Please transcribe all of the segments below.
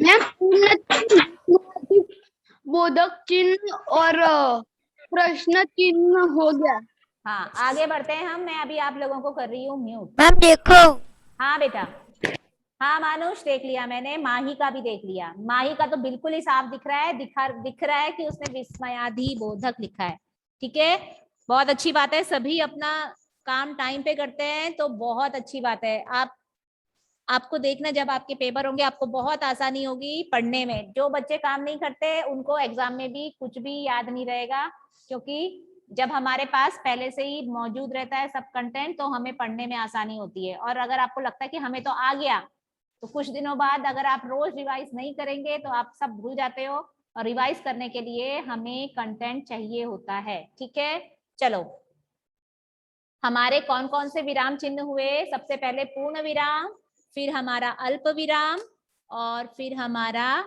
Ma'am बोधक चिन्ह और प्रश्न चिन्ह हो गया। हाँ, आगे बढ़ते हैं हम। मैं अभी आप लोगों को कर रही हूँ म्यूट। मैम देखो। हाँ बेटा, हाँ मानुष, देख लिया मैंने, माही का भी देख लिया। माही का तो बिल्कुल ही साफ दिख रहा है, दिख रहा है कि उसने विस्मयाधि बोधक लिखा है। ठीक है, बहुत अच्छी बात है। सभी अपना काम टाइम पे करते हैं तो बहुत अच्छी बात है। आपको देखना, जब आपके पेपर होंगे आपको बहुत आसानी होगी पढ़ने में। जो बच्चे काम नहीं करते उनको एग्जाम में भी कुछ भी याद नहीं रहेगा, क्योंकि जब हमारे पास पहले से ही मौजूद रहता है सब कंटेंट तो हमें पढ़ने में आसानी होती है। और अगर आपको लगता है कि हमें तो आ गया, तो कुछ दिनों बाद अगर आप रोज रिवाइज नहीं करेंगे तो आप सब भूल जाते हो, और रिवाइज करने के लिए हमें कंटेंट चाहिए होता है। ठीक है, चलो, हमारे कौन कौन से विराम चिन्ह हुए? सबसे पहले पूर्ण विराम, फिर हमारा अल्प विराम, और फिर हमारा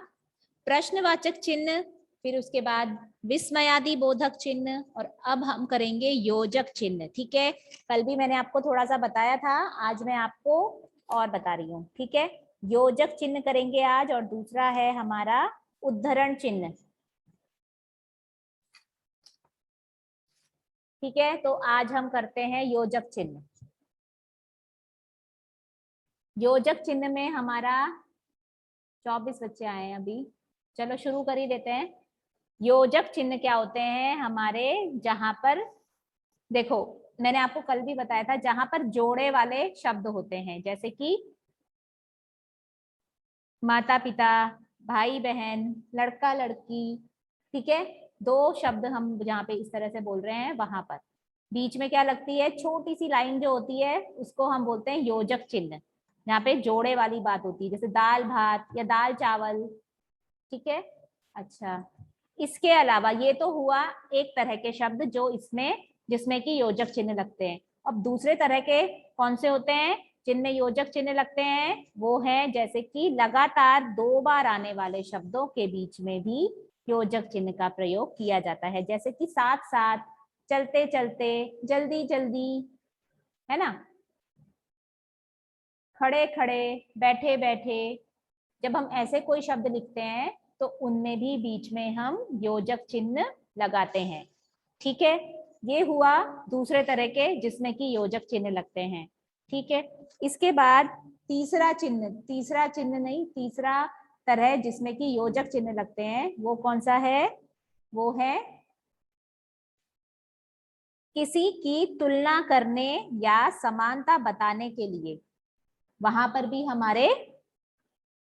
प्रश्नवाचक चिन्ह, फिर उसके बाद विस्मयादि बोधक चिन्ह, और अब हम करेंगे योजक चिन्ह। ठीक है, कल भी मैंने आपको थोड़ा सा बताया था, आज मैं आपको और बता रही हूँ। ठीक है, योजक चिन्ह करेंगे आज, और दूसरा है हमारा उद्धरण चिन्ह। ठीक है, तो आज हम करते हैं योजक चिन्ह। योजक चिन्ह में हमारा 24 बच्चे आए हैं अभी। चलो शुरू कर ही देते हैं। योजक चिन्ह क्या होते हैं हमारे? जहां पर, देखो मैंने आपको कल भी बताया था, जहां पर जोड़े वाले शब्द होते हैं, जैसे कि माता पिता, भाई बहन, लड़का लड़की। ठीक है, दो शब्द हम जहाँ पे इस तरह से बोल रहे हैं, वहां पर बीच में क्या लगती है, छोटी सी लाइन जो होती है, उसको हम बोलते हैं योजक चिन्ह। यहाँ पे जोड़े वाली बात होती है, जैसे दाल भात या दाल चावल। ठीक है, अच्छा, इसके अलावा ये तो हुआ एक तरह के शब्द जो इसमें, जिसमें कि योजक चिन्ह लगते हैं। अब दूसरे तरह के कौन से होते हैं जिनमें योजक चिन्ह लगते हैं? वो है जैसे कि लगातार 2 बार आने वाले शब्दों के बीच में भी योजक चिन्ह का प्रयोग किया जाता है, जैसे कि साथ साथ, चलते चलते, जल्दी जल्दी, है ना, खड़े खड़े, बैठे बैठे। जब हम ऐसे कोई शब्द लिखते हैं तो उनमें भी बीच में हम योजक चिन्ह लगाते हैं। ठीक है, ये हुआ दूसरे तरह के जिसमें कि योजक चिन्ह लगते हैं। ठीक है, इसके बाद तीसरा चिन्ह, तीसरा चिन्ह नहीं, तीसरा तरह जिसमें कि योजक चिन्ह लगते हैं, वो कौन सा है? वो है किसी की तुलना करने या समानता बताने के लिए, वहां पर भी हमारे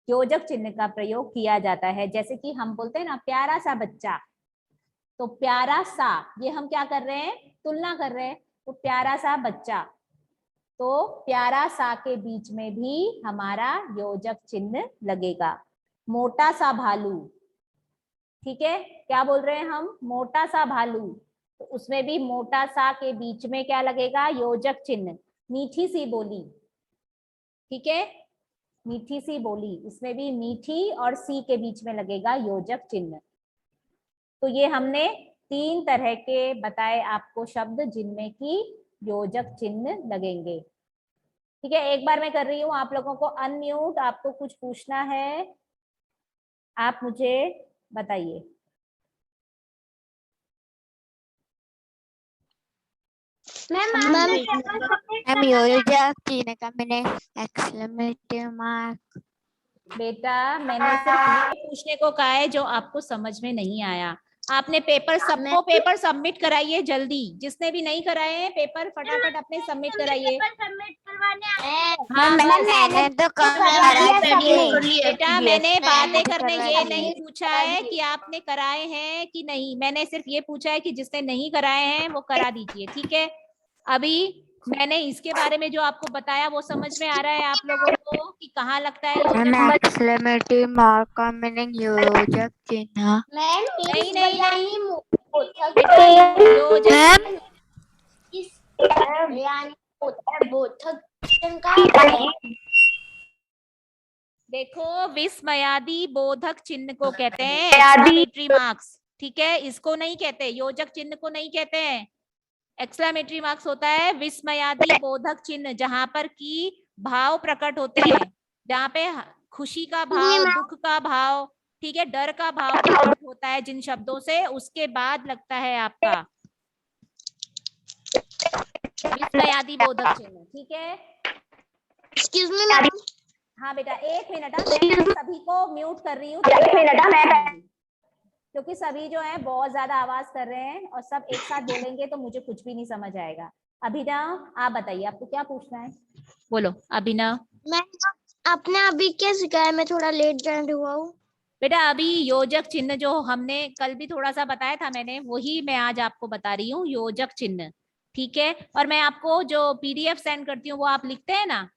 योजक चिन्ह का प्रयोग किया जाता है। जैसे कि हम बोलते हैं ना, प्यारा सा बच्चा, तो प्यारा सा, ये हम क्या कर रहे हैं? तुलना कर रहे हैं। तो प्यारा सा बच्चा, तो प्यारा सा के बीच में भी हमारा योजक चिन्ह लगेगा। मोटा सा भालू, ठीक है, क्या बोल रहे हैं हम? मोटा सा भालू, तो उसमें भी मोटा सा के बीच में क्या लगेगा? योजक चिन्ह। मीठी सी बोली, ठीक है, मीठी सी बोली, इसमें भी मीठी और सी के बीच में लगेगा योजक चिन्ह। तो ये हमने 3 तरह के बताए आपको शब्द जिनमें कि योजक चिन्ह लगेंगे। ठीक है, एक बार मैं कर रही हूँ आप लोगों को अनम्यूट, आपको कुछ पूछना है आप मुझे बताइए। मैम योजक चिन्ह का मैंने एक्सक्लेमेशन मार्क। बेटा मैंने सिर्फ ये पूछने को कहा है जो आपको समझ में नहीं आया। आपने पेपर, सबको पेपर सबमिट कराइए जल्दी, जिसने भी नहीं कराए हैं पेपर फटाफट अपने सबमिट कराइए। हाँ मैंने तो बेटा मैंने बातें करने ये नहीं पूछा है कि आपने कराए हैं कि नहीं, मैंने सिर्फ ये पूछा है कि जिसने नहीं कराए हैं वो करा दीजिए। ठीक है, अभी मैंने इसके बारे में जो आपको बताया वो समझ में आ रहा है आप लोगों को कि कहाँ लगता है योजक? एक्सक्लेमेटिव मार्क का मीनिंग योजक चिन्ह। नहीं नहीं नहीं, बेटा योजक देखो, विस्मयादि बोधक चिन्ह को कहते हैं एक्सक्लेमेटरी मार्क्स। ठीक है, इसको नहीं कहते, योजक चिन्ह को नहीं कहते हैं। एक्सक्लेमेटरी मार्क्स होता है विस्मयादि बोधक चिन्ह, जहां पर कि भाव प्रकट होते हैं, जहाँ पे खुशी का भाव, दुख का भाव, ठीक है, डर का भाव प्रकट होता है जिन शब्दों से, उसके बाद लगता है आपका विस्मयादि बोधक चिन्ह। ठीक है, एक्सक्यूज मी मैम। हाँ बेटा एक मिनट, मैं सभी को म्यूट कर रही हूँ क्योंकि सभी जो है बहुत ज्यादा आवाज कर रहे हैं और सब एक साथ बोलेंगे तो मुझे कुछ भी नहीं समझ आएगा। अभिनव आप बताइए, आपको क्या पूछना है, बोलो अभिनव। मैं आपने अभी क्या सिखाया, मैं थोड़ा लेट ज्वाइन हुआ हूँ। बेटा अभी योजक चिन्ह जो हमने कल भी थोड़ा सा बताया था मैंने, वही मैं आज आपको बता रही हूँ, योजक चिन्ह। ठीक है, और मैं आपको जो पीडीएफ सेंड करती हूँ वो आप लिखते हैं ना?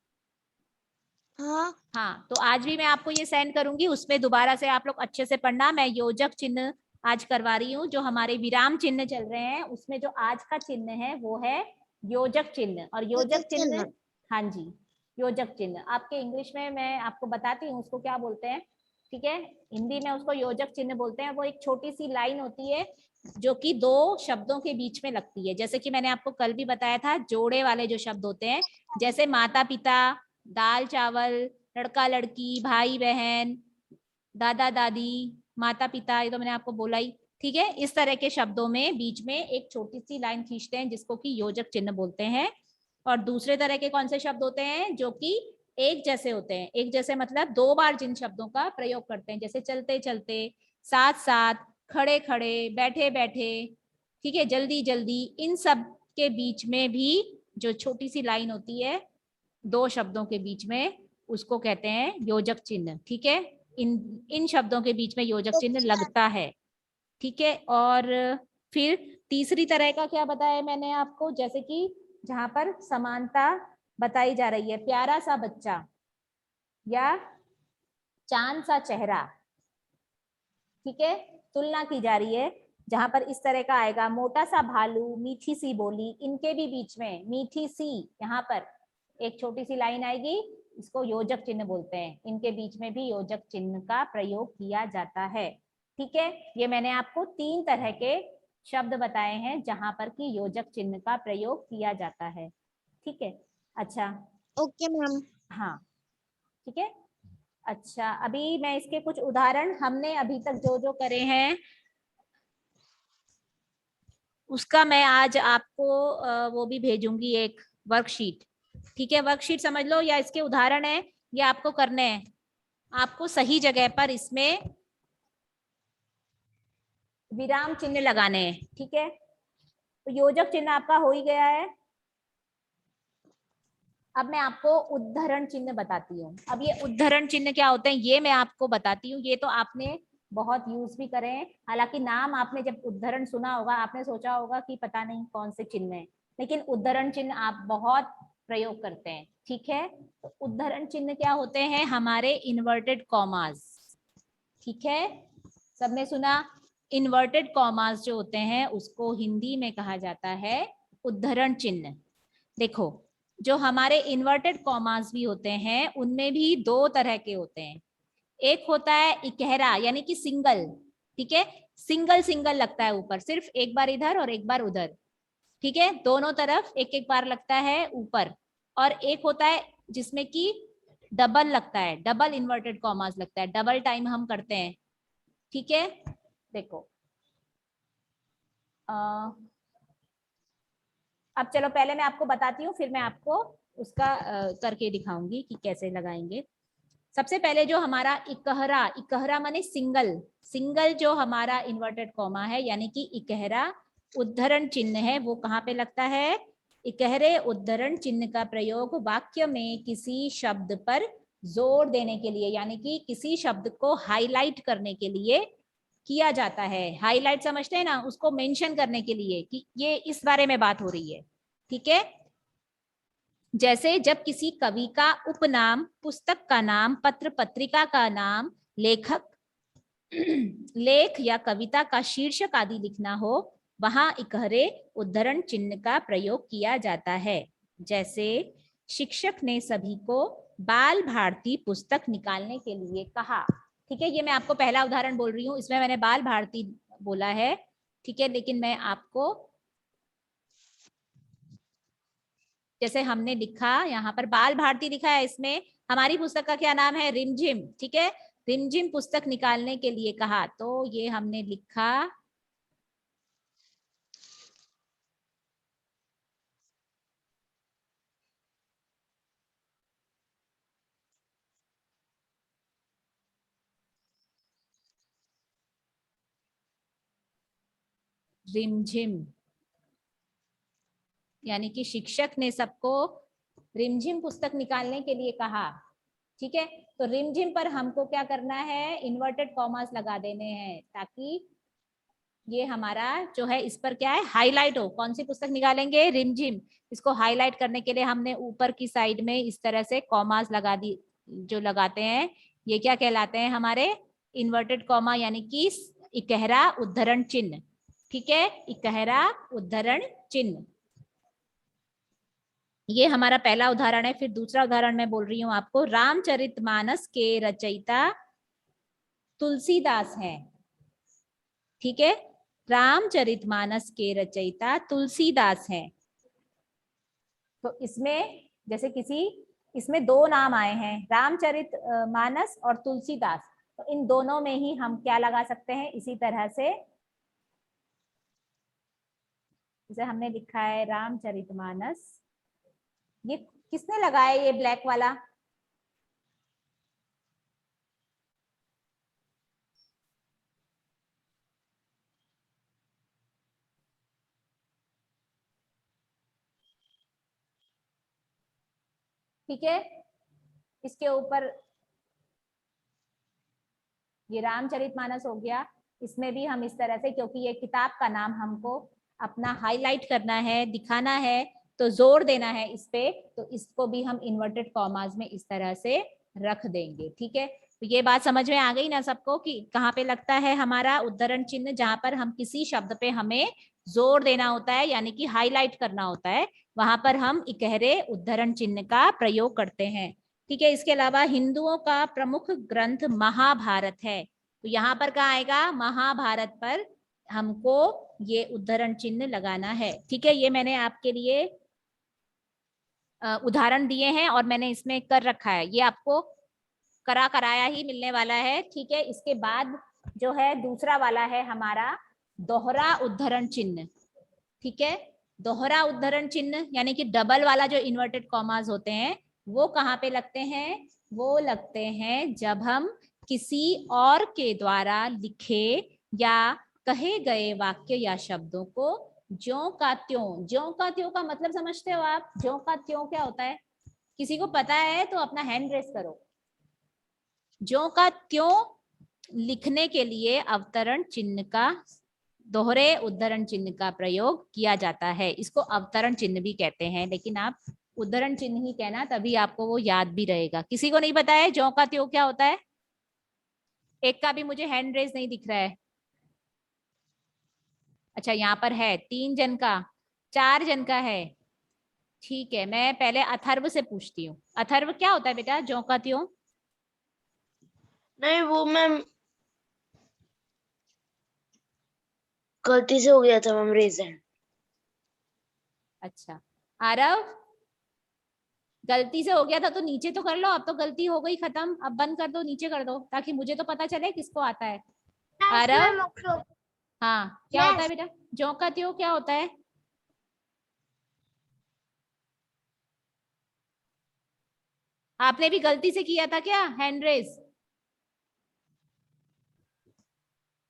हाँ, तो आज भी मैं आपको ये सेंड करूंगी, उसमें दोबारा से आप लोग अच्छे से पढ़ना। मैं योजक चिन्ह आज करवा रही हूँ, जो हमारे विराम चिन्ह चल रहे हैं उसमें जो आज का चिन्ह है वो है योजक चिन्ह। और योजक चिन्ह, हाँ जी, योजक चिन्ह आपके इंग्लिश में मैं आपको बताती हूँ उसको क्या बोलते हैं। ठीक है, हिंदी में उसको योजक चिन्ह बोलते हैं। वो एक छोटी सी लाइन होती है जो कि दो शब्दों के बीच में लगती है, जैसे कि मैंने आपको कल भी बताया था, जोड़े वाले जो शब्द होते हैं, जैसे माता पिता, दाल चावल, लड़का लड़की, भाई बहन, दादा दादी, माता पिता, ये तो मैंने आपको बोला ही। ठीक है, इस तरह के शब्दों में बीच में एक छोटी सी लाइन खींचते हैं जिसको कि योजक चिन्ह बोलते हैं। और दूसरे तरह के कौन से शब्द होते हैं जो कि एक जैसे होते हैं, एक जैसे मतलब दो बार जिन शब्दों का प्रयोग करते हैं, जैसे चलते चलते, साथ साथ, खड़े खड़े, बैठे बैठे, ठीक है, जल्दी जल्दी, इन सब के बीच में भी जो छोटी सी लाइन होती है दो शब्दों के बीच में, उसको कहते हैं योजक चिन्ह। ठीक है, इन शब्दों के बीच में योजक चिन्ह लगता है। ठीक है, और फिर तीसरी तरह का क्या बताया मैंने आपको, जैसे कि जहां पर समानता बताई जा रही है, प्यारा सा बच्चा या चांद सा चेहरा। ठीक है, तुलना की जा रही है, जहां पर इस तरह का आएगा, मोटा सा भालू, मीठी सी बोली, इनके भी बीच में मीठी सी, यहाँ पर एक छोटी सी लाइन आएगी, इसको योजक चिन्ह बोलते हैं। इनके बीच में भी योजक चिन्ह का प्रयोग किया जाता है। ठीक है, ये मैंने आपको तीन तरह के शब्द बताए हैं जहां पर कि योजक चिन्ह का प्रयोग किया जाता है। ठीक है, अच्छा, ओके मैम। हाँ, ठीक है। अच्छा, अभी मैं इसके कुछ उदाहरण हमने अभी तक जो जो करे हैं उसका मैं आज आपको वो भी भेजूंगी, एक वर्कशीट। ठीक है, वर्कशीट समझ लो, या इसके उदाहरण है, ये आपको करने हैं, आपको सही जगह पर इसमें विराम चिन्ह लगाने हैं। ठीक है, तो योजक चिन्ह आपका हो ही गया है। अब मैं आपको उद्धरण चिन्ह बताती हूँ। अब ये उद्धरण चिन्ह क्या होते हैं ये मैं आपको बताती हूँ। ये तो आपने बहुत यूज भी करे हैं, हालांकि नाम आपने जब उद्धरण सुना होगा आपने सोचा होगा कि पता नहीं कौन से चिन्ह है, लेकिन उद्धरण चिन्ह आप बहुत प्रयोग करते हैं। ठीक है, तो उद्धरण चिन्ह क्या होते हैं, हमारे इन्वर्टेड कॉमास। ठीक है, सबने सुना, इन्वर्टेड कॉमास जो होते हैं उसको हिंदी में कहा जाता है उद्धरण चिन्ह। देखो, जो हमारे इन्वर्टेड कॉमास भी होते हैं उनमें भी दो तरह के होते हैं। एक होता है इकहरा, यानी कि सिंगल। ठीक है, सिंगल सिंगल लगता है ऊपर, सिर्फ एक बार इधर और एक बार उधर। ठीक है, दोनों तरफ एक एक बार लगता है ऊपर। और एक होता है जिसमें कि डबल लगता है, डबल इन्वर्टेड कॉमास लगता है, डबल टाइम हम करते हैं। ठीक है, देखो अब चलो पहले मैं आपको बताती हूँ, फिर मैं आपको उसका करके दिखाऊंगी कि कैसे लगाएंगे। सबसे पहले जो हमारा इकहरा, इकहरा माने सिंगल, सिंगल जो हमारा इन्वर्टेड कॉमा है यानी कि इकहरा उद्धरण चिन्ह है, वो कहाँ पे लगता है, इकहरे उद्धरण चिन्ह का प्रयोग वाक्य में किसी शब्द पर जोर देने के लिए, यानी कि किसी शब्द को हाईलाइट करने के लिए किया जाता है। हाईलाइट समझते हैं ना, उसको मेंशन करने के लिए कि ये इस बारे में बात हो रही है। ठीक है, जैसे जब किसी कवि का उपनाम, पुस्तक का नाम, पत्र पत्रिका का नाम, लेखक लेख या कविता का शीर्षक आदि लिखना हो, वहां इकहरे उद्धरण चिन्ह का प्रयोग किया जाता है। जैसे शिक्षक ने सभी को बाल भारती पुस्तक निकालने के लिए कहा। ठीक है, ये मैं आपको पहला उदाहरण बोल रही हूँ, इसमें मैंने बाल भारती बोला है। ठीक है, लेकिन मैं आपको जैसे हमने लिखा यहाँ पर बाल भारती लिखा है, इसमें हमारी पुस्तक का क्या नाम है, रिमझिम। ठीक है, रिमझिम पुस्तक निकालने के लिए कहा, तो ये हमने लिखा रिमझिम, यानी कि शिक्षक ने सबको रिमझिम पुस्तक निकालने के लिए कहा। ठीक है, तो रिमझिम पर हमको क्या करना है, इन्वर्टेड कॉमास लगा देने हैं, ताकि ये हमारा जो है इस पर क्या है, हाईलाइट हो। कौन सी पुस्तक निकालेंगे, रिमझिम। इसको हाईलाइट करने के लिए हमने ऊपर की साइड में इस तरह से कॉमास लगा दी, जो लगाते हैं ये क्या कहलाते हैं, हमारे इन्वर्टेड कॉमा, यानी कि इकहरा उद्धरण चिन्ह। ठीक है, इकहरा उद्धरण चिन्ह, ये हमारा पहला उदाहरण है। फिर दूसरा उदाहरण मैं बोल रही हूँ आपको, रामचरितमानस के रचयिता तुलसीदास हैं। ठीक है, रामचरितमानस के रचयिता तुलसीदास हैं। तो इसमें जैसे किसी, इसमें दो नाम आए हैं, रामचरित मानस और तुलसीदास, तो इन दोनों में ही हम क्या लगा सकते हैं, इसी तरह से जैसे हमने लिखा है रामचरितमानस, ये किसने लगाया ये ब्लैक वाला, ठीक है, इसके ऊपर ये रामचरितमानस हो गया। इसमें भी हम इस तरह से, क्योंकि ये किताब का नाम हमको अपना हाईलाइट करना है, दिखाना है, तो जोर देना है इस पे, तो इसको भी हम इन्वर्टेड कॉमास में इस तरह से रख देंगे। ठीक है, तो ये बात समझ में आ गई ना सबको कि कहाँ पे लगता है हमारा उद्धरण चिन्ह, जहां पर हम किसी शब्द पे हमें जोर देना होता है, यानी कि हाईलाइट करना होता है, वहां पर हम इकहरे उद्धरण चिन्ह का प्रयोग करते हैं। ठीक है, इसके अलावा हिंदुओं का प्रमुख ग्रंथ महाभारत है, तो यहाँ पर क्या आएगा, महाभारत पर हमको ये उद्धरण चिन्ह लगाना है। ठीक है, ये मैंने आपके लिए उदाहरण दिए हैं और मैंने इसमें कर रखा है, ये आपको कराया ही मिलने वाला है। ठीक है, इसके बाद जो है दूसरा वाला है हमारा दोहरा उद्धरण चिन्ह। ठीक है, दोहरा उद्धरण चिन्ह यानी कि डबल वाला जो इन्वर्टेड कॉमास होते हैं, वो कहाँ पे लगते हैं, वो लगते हैं जब हम किसी और के द्वारा लिखे या कहे गए वाक्य या शब्दों को ज्यों का त्यों का मतलब समझते हो आप, ज्यों का त्यों क्या होता है, किसी को पता है तो अपना हैंड रेस करो। ज्यों का त्यों लिखने के लिए अवतरण चिन्ह का, दोहरे उद्धरण चिन्ह का प्रयोग किया जाता है। इसको अवतरण चिन्ह भी कहते हैं, लेकिन आप उद्धरण चिन्ह ही कहना, तभी आपको वो याद भी रहेगा। किसी को नहीं पता है ज्यों का त्यों क्या होता है, एक का भी मुझे हैंड रेज नहीं दिख रहा है। अच्छा, यहाँ पर है 3 जन का, 4 जन का है। ठीक है, मैं पहले अथर्व से पूछती हूँ। अथर्व, क्या होता है बेटा ज्यों का त्यों? नहीं, वो मैम गलती से हो गया था मैम, रीजन। अच्छा, आरव, गलती से हो गया था तो नीचे तो कर लो, अब तो गलती हो गई खत्म, अब बंद कर दो, नीचे कर दो, ताकि मुझे तो पता चले किसको आता है। आरव, हाँ, क्या होता है बेटा ज्यों का त्यों, क्या होता है? आपने भी गलती से किया था क्या हैंड रेस?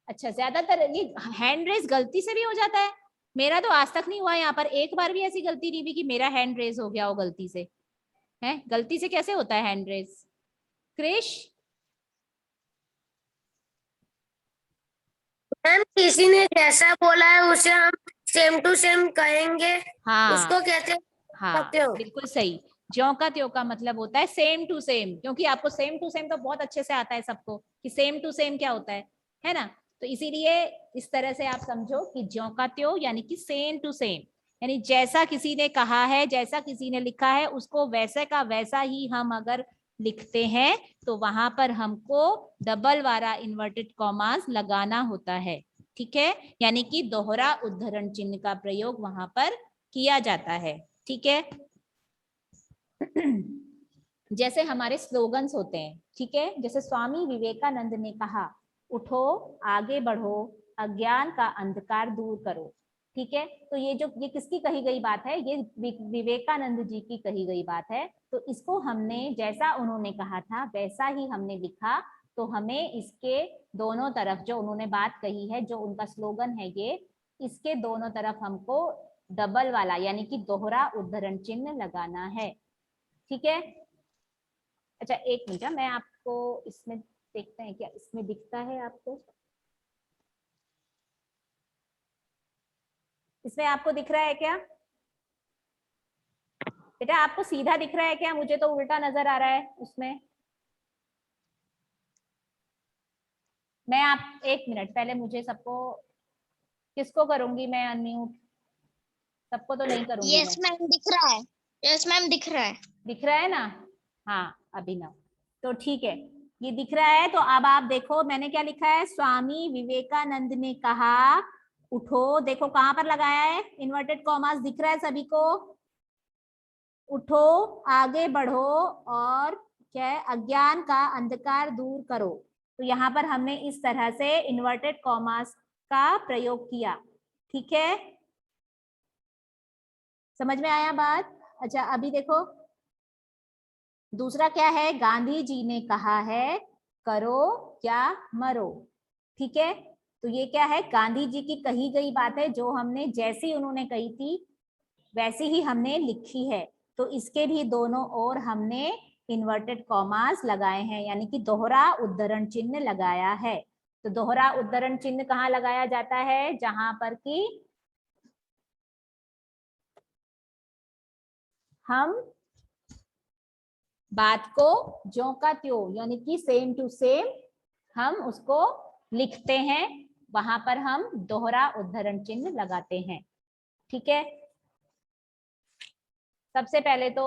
अच्छा, ज्यादातर ये हैंड रेस गलती से भी हो जाता है, मेरा तो आज तक नहीं हुआ, यहाँ पर एक बार भी ऐसी गलती नहीं हुई कि मेरा हैंड रेस हो गया हो गलती से। है, गलती से कैसे होता है हैंड रेस? क्रिश, मैम किसी ने जैसा बोला है उसे हम सेम टू सेम कहेंगे, हाँ उसको कहते हैं हाँ, त्यों। बिल्कुल सही। ज्यों का त्यों का मतलब होता है सेम टू सेम, क्योंकि आपको सेम टू सेम तो बहुत अच्छे से आता है सबको कि सेम टू सेम क्या होता है ना, तो इसीलिए इस तरह से आप समझो कि ज्यों का त्यों यानी कि सेम टू सेम, यानी जैसा किसी ने कहा है, जैसा किसी ने लिखा है, उसको वैसे का वैसा ही हम अगर लिखते हैं, तो वहां पर हमको डबल वाला इन्वर्टेड कॉमास लगाना होता है। ठीक है, यानी कि दोहरा उद्धरण चिन्ह का प्रयोग वहां पर किया जाता है। ठीक है, जैसे हमारे स्लोगन्स होते हैं, ठीक है। जैसे स्वामी विवेकानंद ने कहा, उठो आगे बढ़ो, अज्ञान का अंधकार दूर करो, ठीक है। तो ये किसकी कही गई बात है? ये विवेकानंद जी की कही गई बात है। तो इसको हमने जैसा उन्होंने कहा था वैसा ही हमने लिखा। तो हमें इसके दोनों तरफ जो उन्होंने बात कही है, जो उनका स्लोगन है, ये इसके दोनों तरफ हमको डबल वाला यानी कि दोहरा उद्धरण चिन्ह लगाना है, ठीक है। अच्छा एक मिनट, मैं आपको इसमें देखते हैं क्या इसमें दिखता है आपको, इसमें आपको दिख रहा है क्या बेटा? आपको सीधा दिख रहा है क्या? मुझे तो उल्टा नजर आ रहा है उसमें। मैं आप एक मिनट पहले मुझे सबको, किसको करूंगी मैं अनम्यूट? सबको तो नहीं करूंगी यस मैं। मैम दिख रहा है। यस मैम दिख रहा है। दिख रहा है ना? हाँ अभिनव, तो ठीक है, ये दिख रहा है। तो अब आप देखो मैंने क्या लिखा है, स्वामी विवेकानंद ने कहा उठो, देखो कहां पर लगाया है, इन्वर्टेड कॉमास दिख रहा है सभी को। उठो आगे बढ़ो और क्या है, अज्ञान का अंधकार दूर करो। तो यहाँ पर हमने इस तरह से इन्वर्टेड कॉमास का प्रयोग किया, ठीक है। समझ में आया बात? अच्छा अभी देखो दूसरा क्या है, गांधी जी ने कहा है करो या मरो, ठीक है। तो ये क्या है, गांधी जी की कही गई बात है, जो हमने जैसी उन्होंने कही थी वैसी ही हमने लिखी है। तो इसके भी दोनों ओर हमने इन्वर्टेड कॉमास लगाए हैं, यानी कि दोहरा उद्धरण चिन्ह लगाया है। तो दोहरा उद्धरण चिन्ह कहाँ लगाया जाता है? जहां पर कि हम बात को ज्यों का त्यों यानी कि सेम टू सेम हम उसको लिखते हैं, वहां पर हम दोहरा उद्धरण चिन्ह लगाते हैं, ठीक है। सबसे पहले तो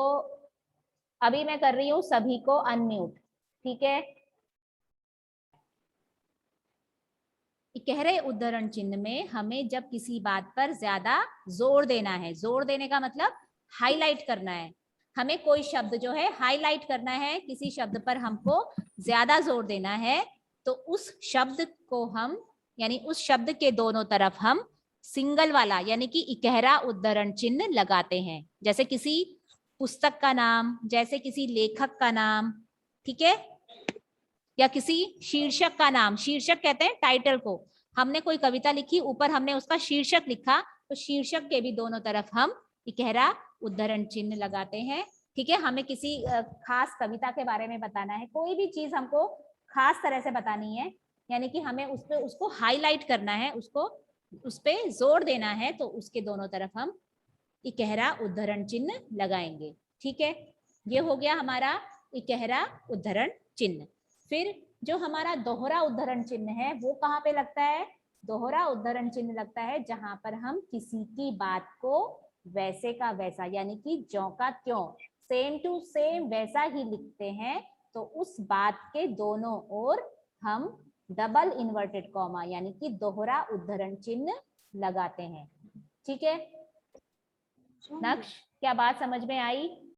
अभी मैं कर रही हूं सभी को अनम्यूट, ठीक है। गहरे उद्धरण चिन्ह में हमें जब किसी बात पर ज्यादा जोर देना है, जोर देने का मतलब हाईलाइट करना है, हमें कोई शब्द जो है हाईलाइट करना है, किसी शब्द पर हमको ज्यादा जोर देना है, तो उस शब्द को हम यानी उस शब्द के दोनों तरफ हम सिंगल वाला यानी कि इकहरा उद्धरण चिन्ह लगाते हैं। जैसे किसी पुस्तक का नाम, जैसे किसी लेखक का नाम, ठीक है, या किसी शीर्षक का नाम, शीर्षक कहते हैं टाइटल को। हमने कोई कविता लिखी, ऊपर हमने उसका शीर्षक लिखा, तो शीर्षक के भी दोनों तरफ हम इकहरा उद्धरण चिन्ह लगाते हैं, ठीक है। हमें किसी खास कविता के बारे में बताना है, कोई भी चीज हमको खास तरह से बतानी है, यानी कि हमें उस पे उसको हाईलाइट करना है, उसको उस पे जोर देना है, तो उसके दोनों तरफ हम इकहरा उद्धरण चिन्ह लगाएंगे, ठीक है। ये हो गया हमारा इकहरा उद्धरण चिन्ह। फिर जो हमारा दोहरा उद्धरण चिन्ह है वो कहाँ पे लगता है? दोहरा उद्धरण चिन्ह लगता है जहां पर हम किसी की बात को वैसे का वैसा यानी कि ज्यों का त्यों सेम टू सेम वैसा ही लिखते हैं। तो उस बात के दोनों ओर हम डबल इन्वर्टेड कॉमा यानी कि दोहरा उद्धरण चिन्ह लगाते हैं, ठीक है। नक्श क्या बात समझ में आई?